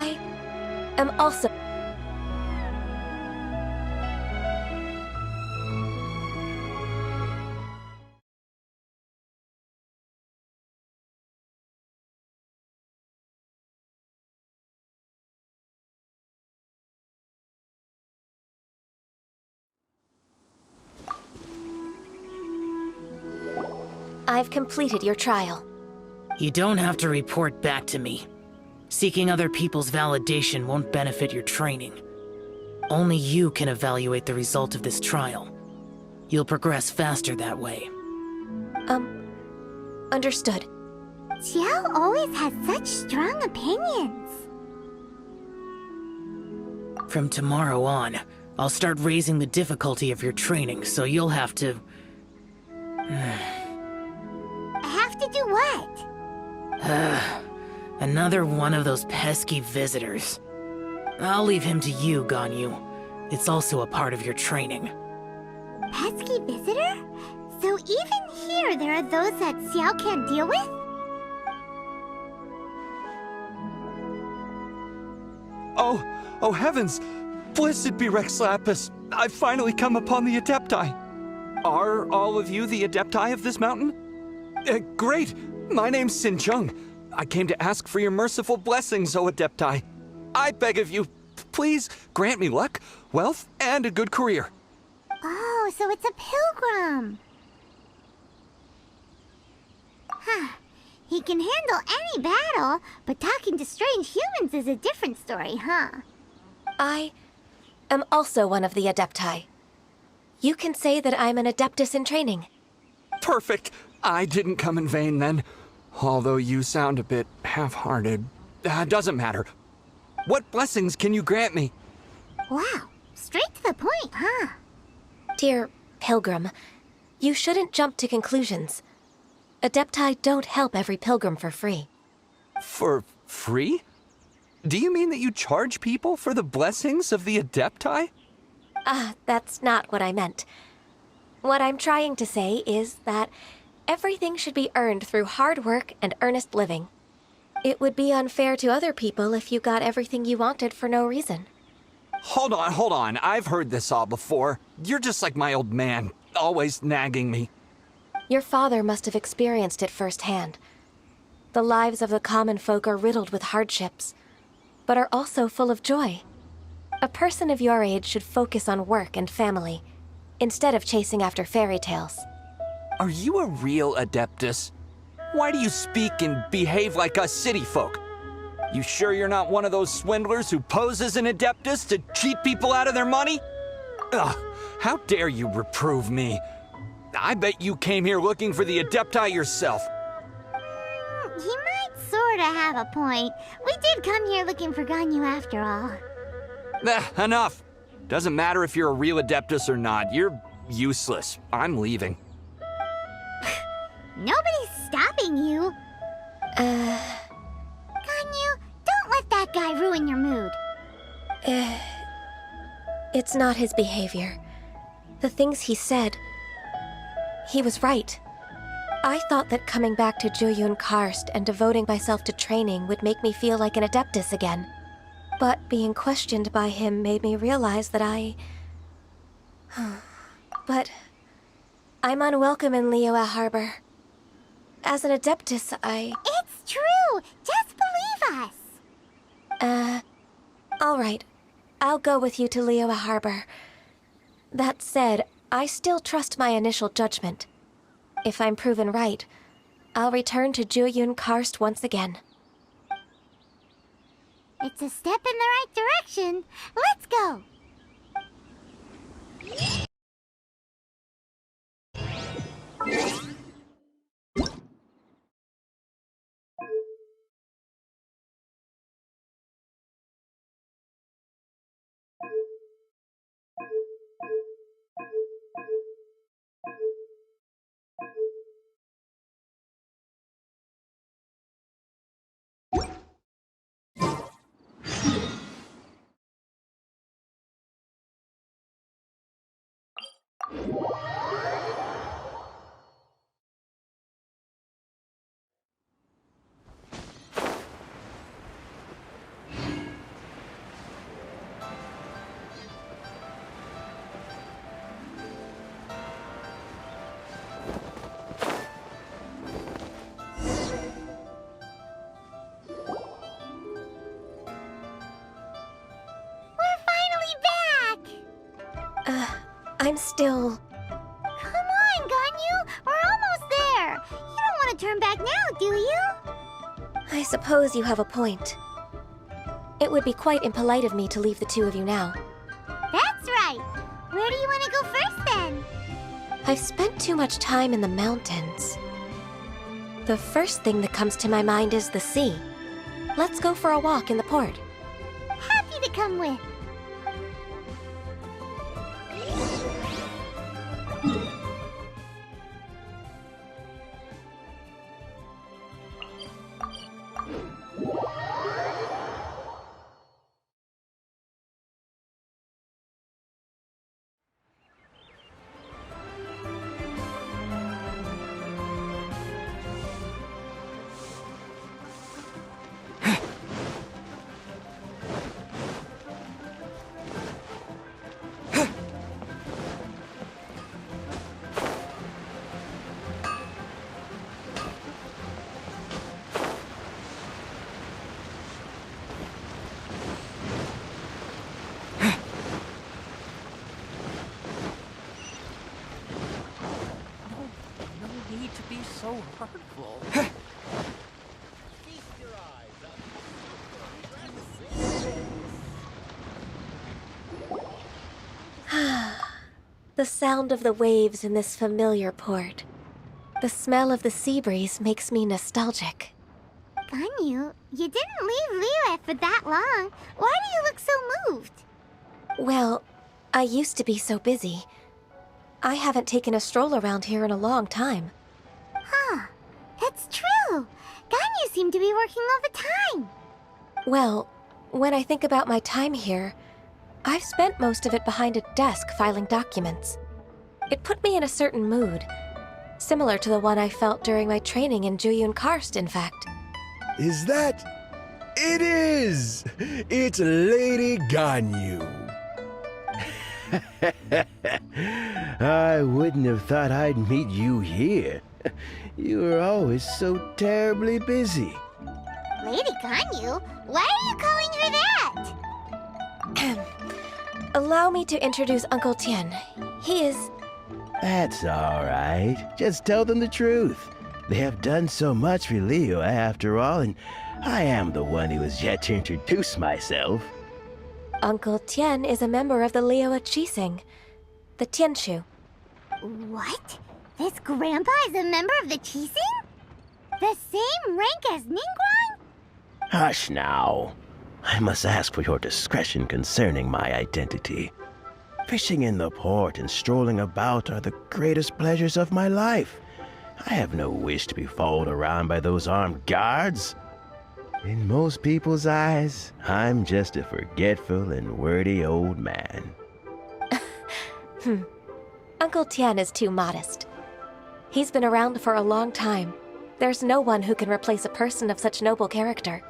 I am also... I've completed your trial. You don't have to report back to me. Seeking other people's validation won't benefit your training. Only you can evaluate the result of this trial. You'll progress faster that way. Understood. Xiao always has such strong opinions. From tomorrow on, I'll start raising the difficulty of your training, so you'll have to... Have to do what? Another one of those pesky visitors. I'll leave him to you, Ganyu. It's also a part of your training. Pesky visitor? So even here there are those that Xiao can't deal with? Oh heavens! Blessed be Rex Lapis! I've finally come upon the Adepti! Are all of you the Adepti of this mountain? Great! My name's Sin Chung. I came to ask for your merciful blessings, O Adepti. I beg of you, please grant me luck, wealth, and a good career. Oh, so it's a pilgrim. Huh. He can handle any battle, but talking to strange humans is a different story, huh? I am also one of the Adepti. You can say that I'm an Adeptus in training. Perfect! I didn't come in vain then. Although you sound a bit half-hearted. Doesn't matter. What blessings can you grant me? Wow, straight to the point, huh? Dear Pilgrim, you shouldn't jump to conclusions. Adepti don't help every pilgrim for free. For free? Do you mean that you charge people for the blessings of the Adepti? That's not what I meant. What I'm trying to say is that everything should be earned through hard work and earnest living. It would be unfair to other people if you got everything you wanted for no reason. Hold on. I've heard this all before. You're just like my old man, always nagging me. Your father must have experienced it firsthand. The lives of the common folk are riddled with hardships, but are also full of joy. A person of your age should focus on work and family, instead of chasing after fairy tales. Are you a real Adeptus? Why do you speak and behave like us city folk? You sure you're not one of those swindlers who pose as an Adeptus to cheat people out of their money? Ugh, how dare you reprove me? I bet you came here looking for the Adepti yourself. He might sorta have a point. We did come here looking for Ganyu after all. Enough. Doesn't matter if you're a real Adeptus or not. You're useless. I'm leaving. Nobody's stopping you. Ganyu, don't let that guy ruin your mood. It's not his behavior. The things he said... He was right. I thought that coming back to Jueyun Karst and devoting myself to training would make me feel like an Adeptus again. But being questioned by him made me realize that But... I'm unwelcome in Liyue Harbor. As an Adeptus, It's true! Just believe us! All right. I'll go with you to Liyue Harbor. That said, I still trust my initial judgment. If I'm proven right, I'll return to Jueyun Karst once again. It's a step in the right direction. Let's go! I'm still... Come on, Ganyu! We're almost there! You don't want to turn back now, do you? I suppose you have a point. It would be quite impolite of me to leave the two of you now. That's right! Where do you want to go first, then? I've spent too much time in the mountains. The first thing that comes to my mind is the sea. Let's go for a walk in the port. Happy to come with. No need to be so hurtful. The sound of the waves in this familiar port. The smell of the sea breeze makes me nostalgic. Ganyu, you didn't leave Liyue for that long. Why do you look so moved? Well, I used to be so busy. I haven't taken a stroll around here in a long time. Huh. It's true. Ganyu seemed to be working all the time. Well, when I think about my time here, I've spent most of it behind a desk filing documents. It put me in a certain mood, similar to the one I felt during my training in Juyun Karst, in fact. Is that... It is! It's Lady Ganyu. I wouldn't have thought I'd meet you here. You were always so terribly busy. Lady Ganyu? Why are you calling her that? Allow me to introduce Uncle Tien. He is... That's all right. Just tell them the truth. They have done so much for Liyue after all, and I am the one who has yet to introduce myself. Uncle Tien is a member of the Liyue Qixing, the Tianshu. What? This grandpa is a member of the Qixing? The same rank as Ningguang? Hush now. I must ask for your discretion concerning my identity. Fishing in the port and strolling about are the greatest pleasures of my life. I have no wish to be followed around by those armed guards. In most people's eyes, I'm just a forgetful and wordy old man. Uncle Tien is too modest. He's been around for a long time. There's no one who can replace a person of such noble character.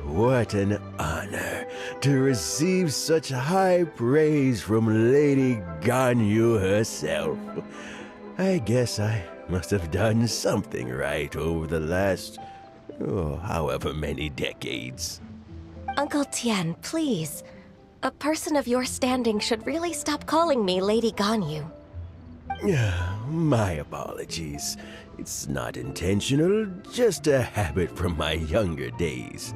What an honor to receive such high praise from Lady Ganyu herself. I guess I must have done something right over the last, however many decades. Uncle Tien, please. A person of your standing should really stop calling me Lady Ganyu. My apologies. It's not intentional, just a habit from my younger days.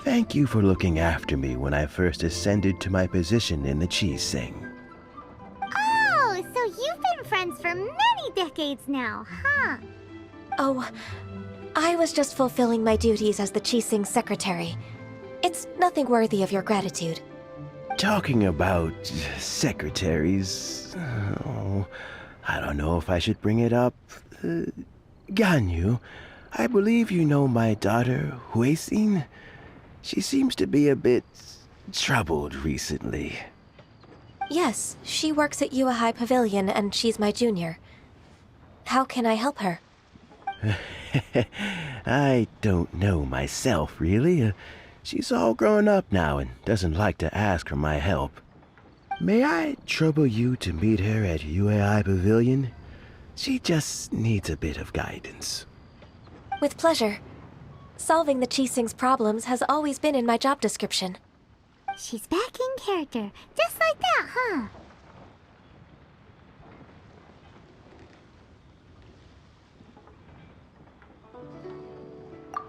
Thank you for looking after me when I first ascended to my position in the Qixing. Oh, so you've been friends for many decades now, huh? Oh, I was just fulfilling my duties as the Qixing secretary. It's nothing worthy of your gratitude. Talking about secretaries, I don't know if I should bring it up. Ganyu, I believe you know my daughter, Huixin. She seems to be a bit troubled recently. Yes, she works at Yua High Pavilion and she's my junior. How can I help her? I don't know myself, really. She's all grown up now and doesn't like to ask for my help. May I trouble you to meet her at UAI Pavilion? She just needs a bit of guidance. With pleasure. Solving the Qixing's problems has always been in my job description. She's back in character, just like that, huh?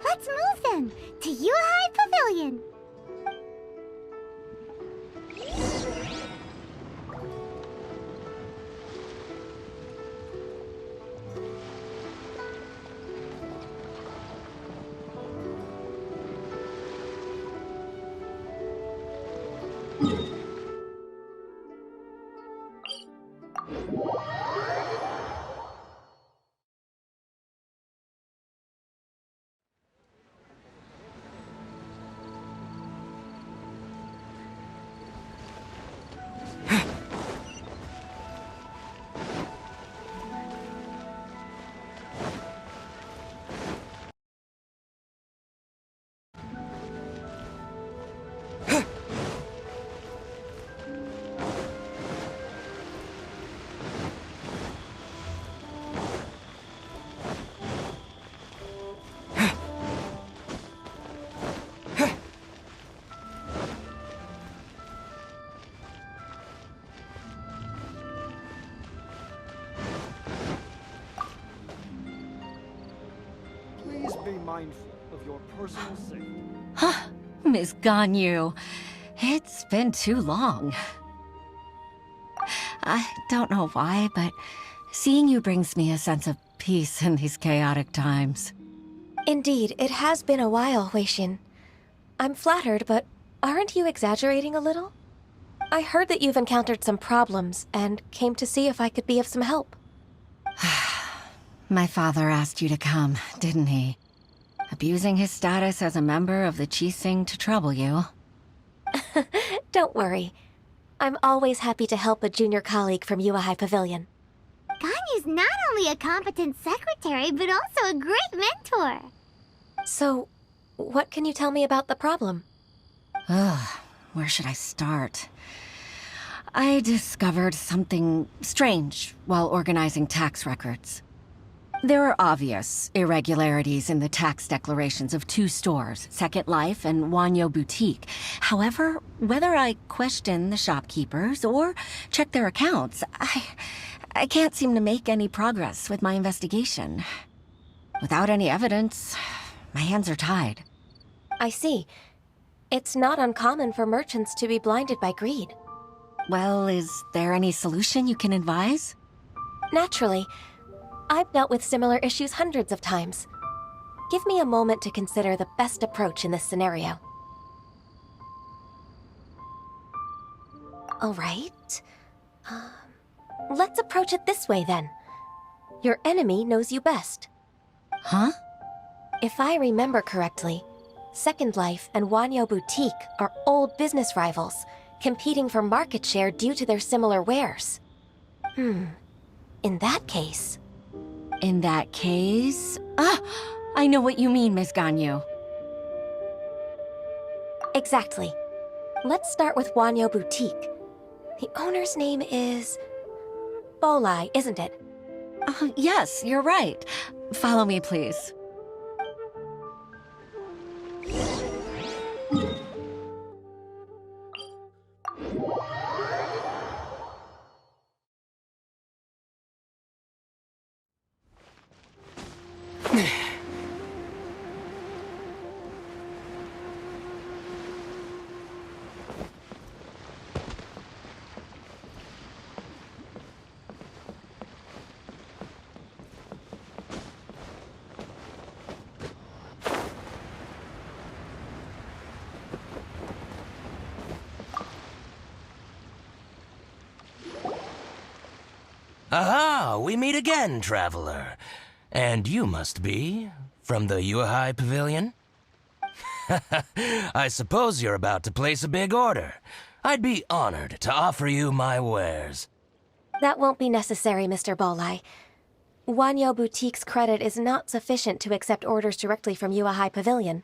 Let's move then, to Yuhai Pavilion. Please be mindful of your personal safety. Miss Ganyu, it's been too long. I don't know why, but seeing you brings me a sense of peace in these chaotic times. Indeed, it has been a while, Huixin. I'm flattered, but aren't you exaggerating a little? I heard that you've encountered some problems and came to see if I could be of some help. My father asked you to come, didn't he? Abusing his status as a member of the Qixing to trouble you. Don't worry. I'm always happy to help a junior colleague from Yuhai Pavilion. Ganyu's not only a competent secretary, but also a great mentor. So, what can you tell me about the problem? Ugh, where should I start? I discovered something strange while organizing tax records. There are obvious irregularities in the tax declarations of two stores, Second Life and Wanyo Boutique. However, whether I question the shopkeepers or check their accounts, I can't seem to make any progress with my investigation. Without any evidence, my hands are tied. I see. It's not uncommon for merchants to be blinded by greed. Well, is there any solution you can advise? Naturally. I've dealt with similar issues hundreds of times. Give me a moment to consider the best approach in this scenario. All right. Let's approach it this way, then. Your enemy knows you best. Huh? If I remember correctly, Second Life and Wanyo Boutique are old business rivals, competing for market share due to their similar wares. In that case... In that case... I know what you mean, Miss Ganyu. Exactly. Let's start with Wanyo Boutique. The owner's name is... Bolai, isn't it? Yes, you're right. Follow me, please. Aha! We meet again, traveler. And you must be from the Yuhai Pavilion? I suppose you're about to place a big order. I'd be honored to offer you my wares. That won't be necessary, Mr. Bolai. Wanyo Boutique's credit is not sufficient to accept orders directly from Yuhai Pavilion.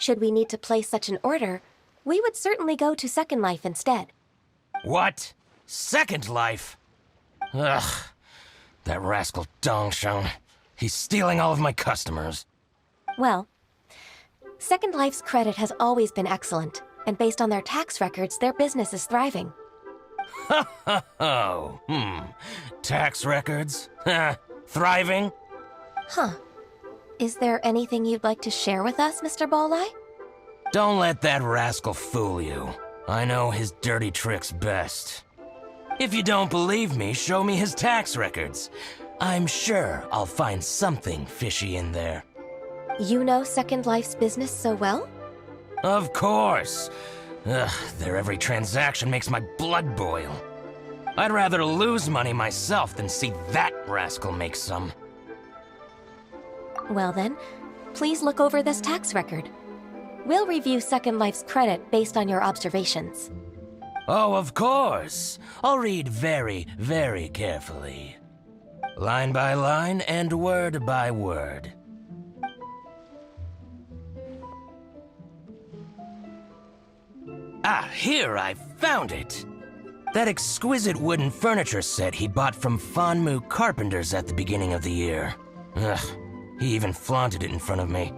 Should we need to place such an order, we would certainly go to Second Life instead. What? Second Life? Ugh. That rascal Dongsheng. He's stealing all of my customers. Well, Second Life's credit has always been excellent, and based on their tax records, their business is thriving. Oh, tax records? Thriving? Huh. Is there anything you'd like to share with us, Mr. Balleye? Don't let that rascal fool you. I know his dirty tricks best. If you don't believe me, show me his tax records. I'm sure I'll find something fishy in there. You know Second Life's business so well? Of course. Ugh, their every transaction makes my blood boil. I'd rather lose money myself than see that rascal make some. Well then, please look over this tax record. We'll review Second Life's credit based on your observations. Oh, of course. I'll read very, very carefully. Line by line and word by word. Ah, here, I found it. That exquisite wooden furniture set he bought from Fanmu Carpenters at the beginning of the year. Ugh, he even flaunted it in front of me.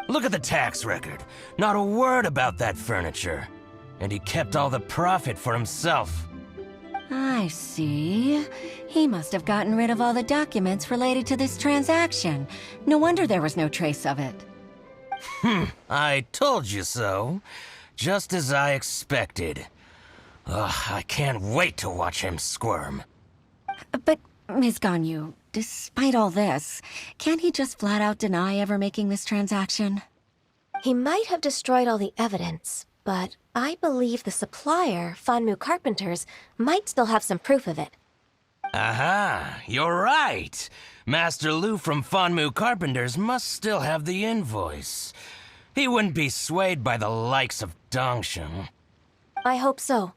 Look at the tax record. Not a word about that furniture. And he kept all the profit for himself. I see. He must have gotten rid of all the documents related to this transaction. No wonder there was no trace of it. I told you so. Just as I expected. Ugh, I can't wait to watch him squirm. But, Ms. Ganyu, despite all this, can't he just flat out deny ever making this transaction? He might have destroyed all the evidence, but I believe the supplier, Fanmu Carpenters, might still have some proof of it. Aha, you're right. Master Lu from Fanmu Carpenters must still have the invoice. He wouldn't be swayed by the likes of Dongsheng. I hope so.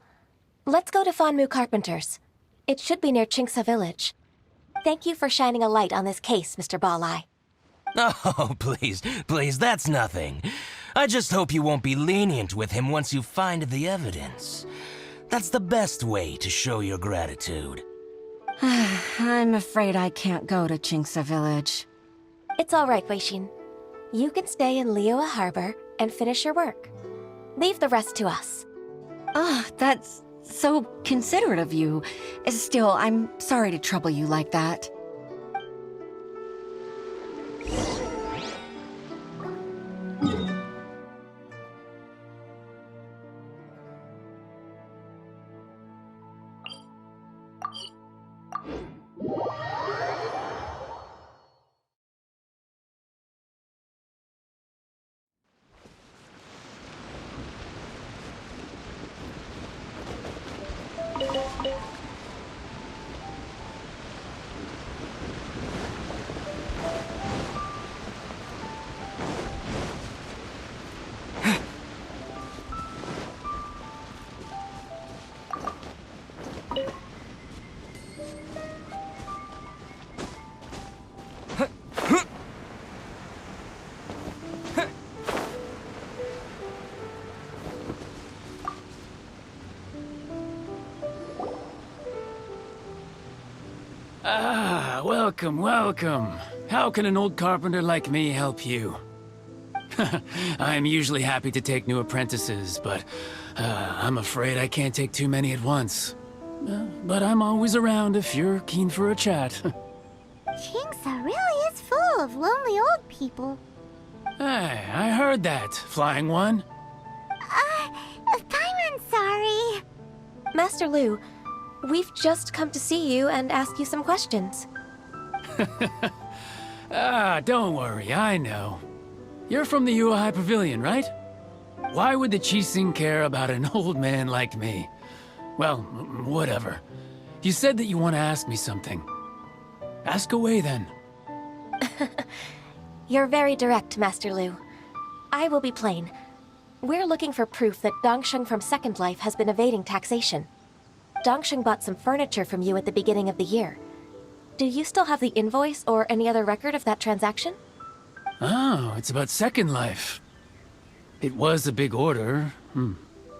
Let's go to Fanmu Carpenters. It should be near Chingsa Village. Thank you for shining a light on this case, Mr. Balleye. Oh, please, that's nothing. I just hope you won't be lenient with him once you find the evidence. That's the best way to show your gratitude. I'm afraid I can't go to Chingsa Village. It's all right, Weixin. You can stay in Liyue Harbor and finish your work. Leave the rest to us. Ah, that's so considerate of you. Still, I'm sorry to trouble you like that. Ah, welcome. How can an old carpenter like me help you? I'm usually happy to take new apprentices, but I'm afraid I can't take too many at once. But I'm always around if you're keen for a chat. Chingsa really is full of lonely old people. Hey, I heard that, Flying One. Paimon's sorry. Master Lu, we've just come to see you and ask you some questions. Don't worry, I know. You're from the Yuehai Pavilion, right? Why would the Qixing care about an old man like me? Well, whatever. You said that you want to ask me something. Ask away, then. You're very direct, Master Lu. I will be plain. We're looking for proof that Dongsheng from Second Life has been evading taxation. Dongsheng bought some furniture from you at the beginning of the year. Do you still have the invoice or any other record of that transaction? Oh, it's about Second Life. It was a big order.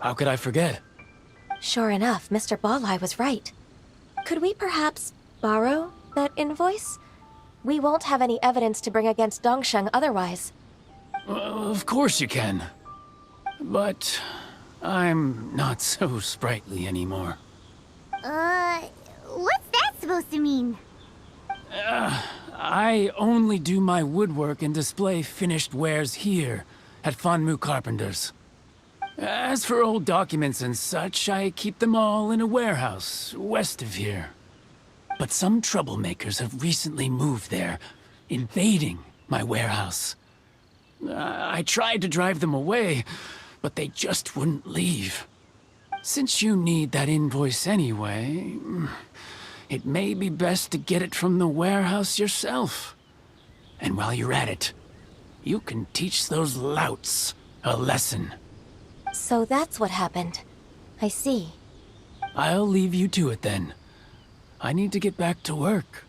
How could I forget? Sure enough, Mr. Balleye was right. Could we perhaps borrow that invoice? We won't have any evidence to bring against Dongsheng otherwise. Of course you can. But I'm not so sprightly anymore. What's that supposed to mean? I only do my woodwork and display finished wares here at Fanmu Carpenter's. As for old documents and such, I keep them all in a warehouse west of here. But some troublemakers have recently moved there, invading my warehouse. I tried to drive them away, but they just wouldn't leave. Since you need that invoice anyway, it may be best to get it from the warehouse yourself. And while you're at it, you can teach those louts a lesson. So that's what happened. I see. I'll leave you to it then. I need to get back to work.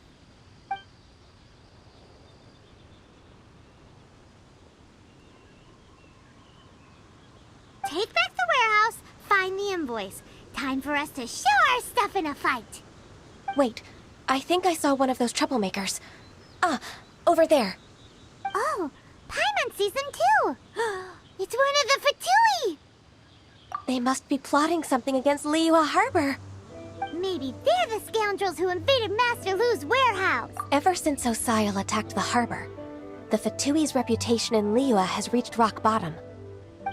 Take back the warehouse, find the invoice. Time for us to show our stuff in a fight. Wait, I think I saw one of those troublemakers. Ah, over there. Oh, Paimon sees them too. It's one of the Fatui. They must be plotting something against Liyue Harbor. Maybe they're the scoundrels who invaded Master Lu's warehouse. Ever since Osial attacked the harbor, the Fatui's reputation in Liyue has reached rock bottom.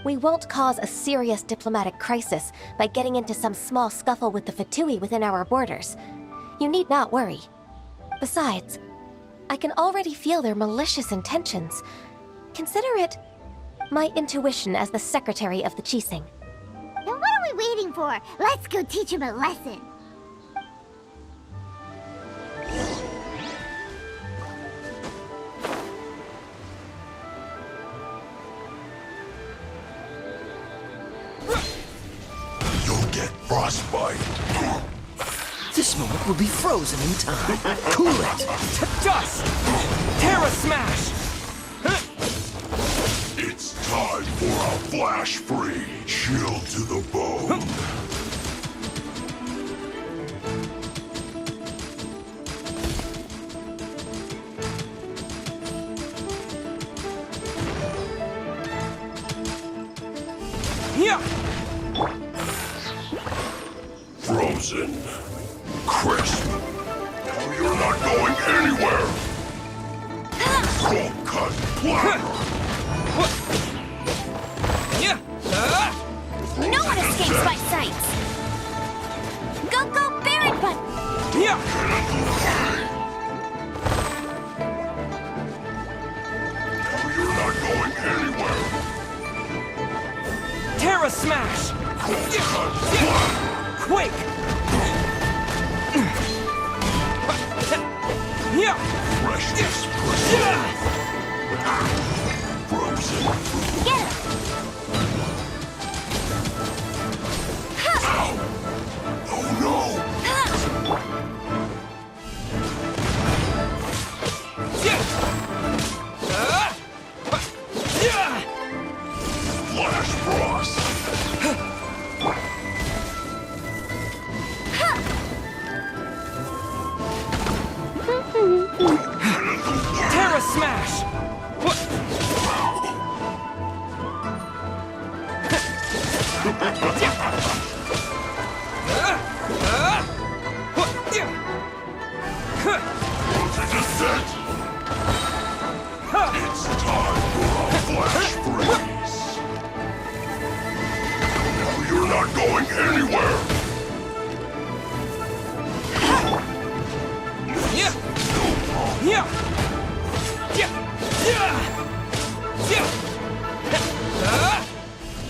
We won't cause a serious diplomatic crisis by getting into some small scuffle with the Fatui within our borders. You need not worry. Besides, I can already feel their malicious intentions. Consider it my intuition as the secretary of the Qixing. Then what are we waiting for? Let's go teach him a lesson. You'll get frostbite. This moment will be frozen in time. Cool it! To dust! Terra Smash! It's time for a flash free. Chill to the bone. Yeah! Frozen. Crisp. Now you're not going anywhere. Cold cut platter. Yeah! No one escapes my sights. Go, Barret Button. Yeah! Now you're not going anywhere. Terra Smash! Cold cut platter. Quake! Yeah! Freshness preserved. Frozen food. Get him. Ow! Oh no! Flash frost. Terra Smash! Descent. It's time for a flash freeze. Now you're not going anywhere. Yeah! Yeah! Yeah! Yeah!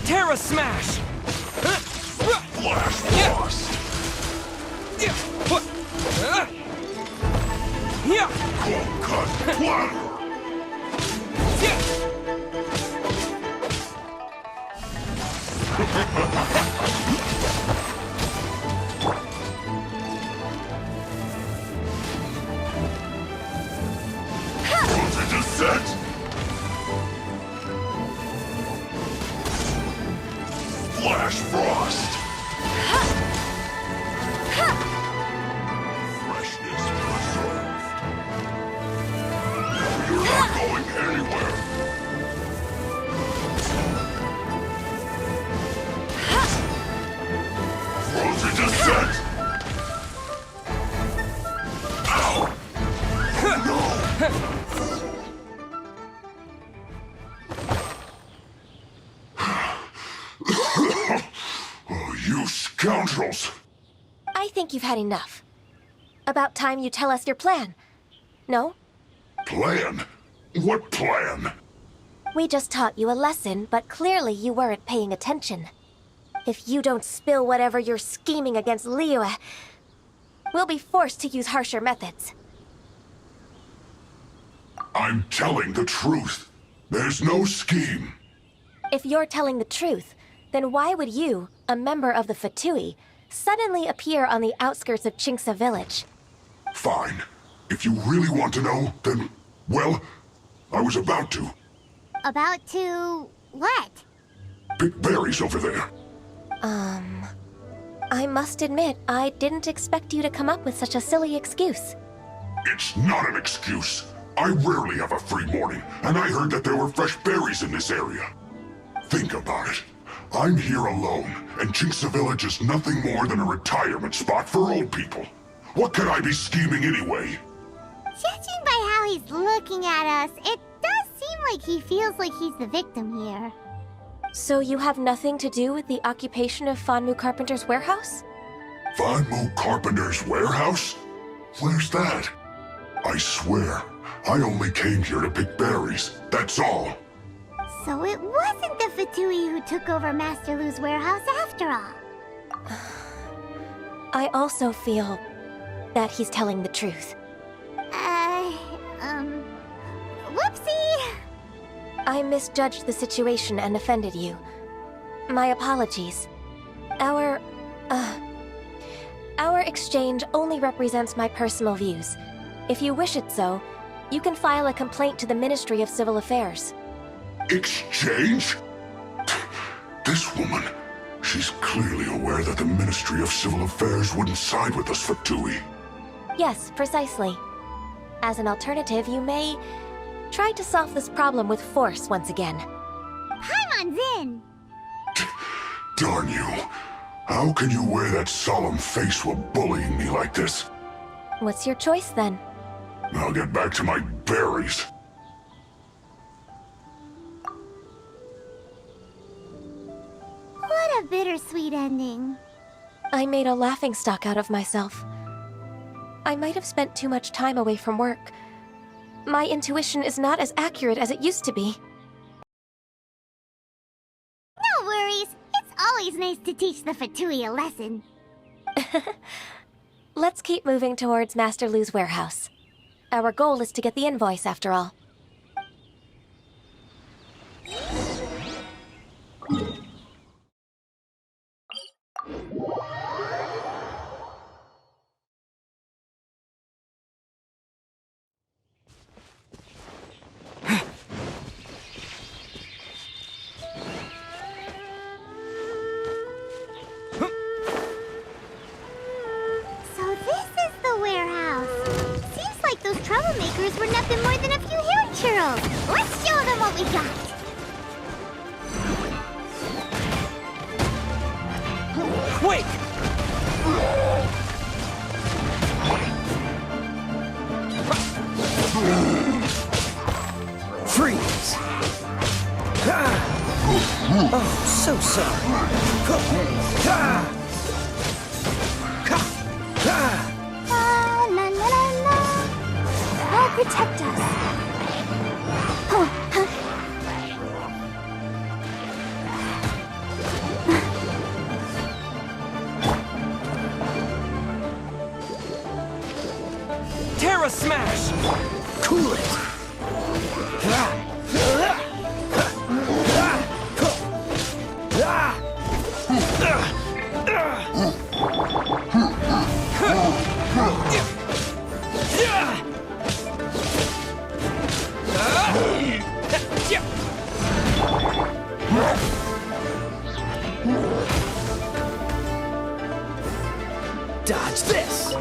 Terra Smash! Flash frost. Yeah! Cold cut platter. Frozen descent. Flash frost. Freshness preserved. Now you're not going anywhere. think you've had enough. About time you tell us your plan. No? Plan? What plan? We just taught you a lesson, but clearly you weren't paying attention. If you don't spill whatever you're scheming against Liyue, we'll be forced to use harsher methods. I'm telling the truth. There's no scheme. If you're telling the truth, then why would you, a member of the Fatui, suddenly appear on the outskirts of Chinksa village? Fine. If you really want to know, then, well, I was about to. About to... what? Pick berries over there. I must admit, I didn't expect you to come up with such a silly excuse. It's not an excuse. I rarely have a free morning, and I heard that there were fresh berries in this area. Think about it. I'm here alone, and Chinksa Village is nothing more than a retirement spot for old people. What could I be scheming anyway? Judging by how he's looking at us, it does seem like he feels like he's the victim here. So you have nothing to do with the occupation of Fanmu Carpenter's warehouse? Fanmu Carpenter's warehouse? Where's that? I swear, I only came here to pick berries, that's all. So it wasn't the Fatui who took over Master Lu's warehouse after all. I also feel that he's telling the truth. Whoopsie! I misjudged the situation and offended you. My apologies. Our exchange only represents my personal views. If you wish it so, you can file a complaint to the Ministry of Civil Affairs. Exchange? This woman, she's clearly aware that the Ministry of Civil Affairs wouldn't side with us, Fatui. Yes, precisely. As an alternative, you may try to solve this problem with force once again. Paimon's in! Darn you. How can you wear that solemn face while bullying me like this? What's your choice, then? I'll get back to my berries. What a bittersweet ending. I made a laughingstock out of myself. I might have spent too much time away from work. My intuition is not as accurate as it used to be. No worries. It's always nice to teach the Fatui a lesson. Let's keep moving towards Master Lu's warehouse. Our goal is to get the invoice, after all. Troublemakers were nothing more than a few hair churros. Let's show them what we got. Quick! Freeze! Oh, so sorry. La la la la. They'll protect us. Oh, huh. Terra Smash! Cool it! Dodge this!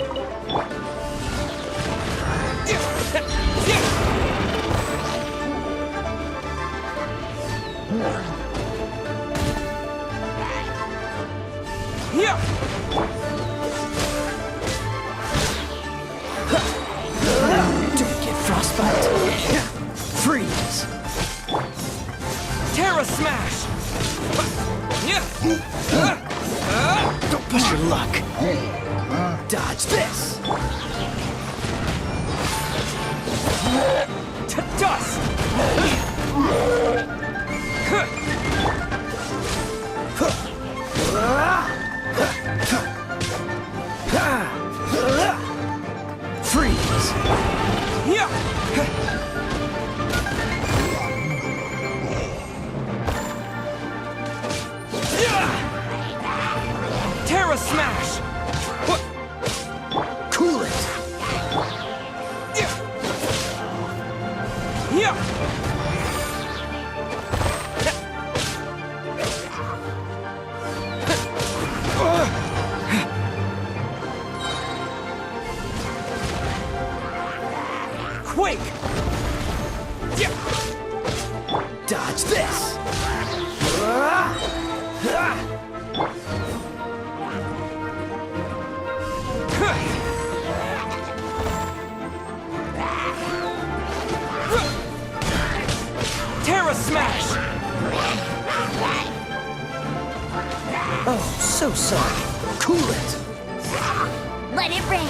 Don't get frostbite. Freeze! Terra Smash! Don't push your luck. Dodge this! To dust! Freeze! Terra Smash! Cool it! Quake! Dodge this! Terra Smash! Oh, so sorry. Cool it! Let it rain.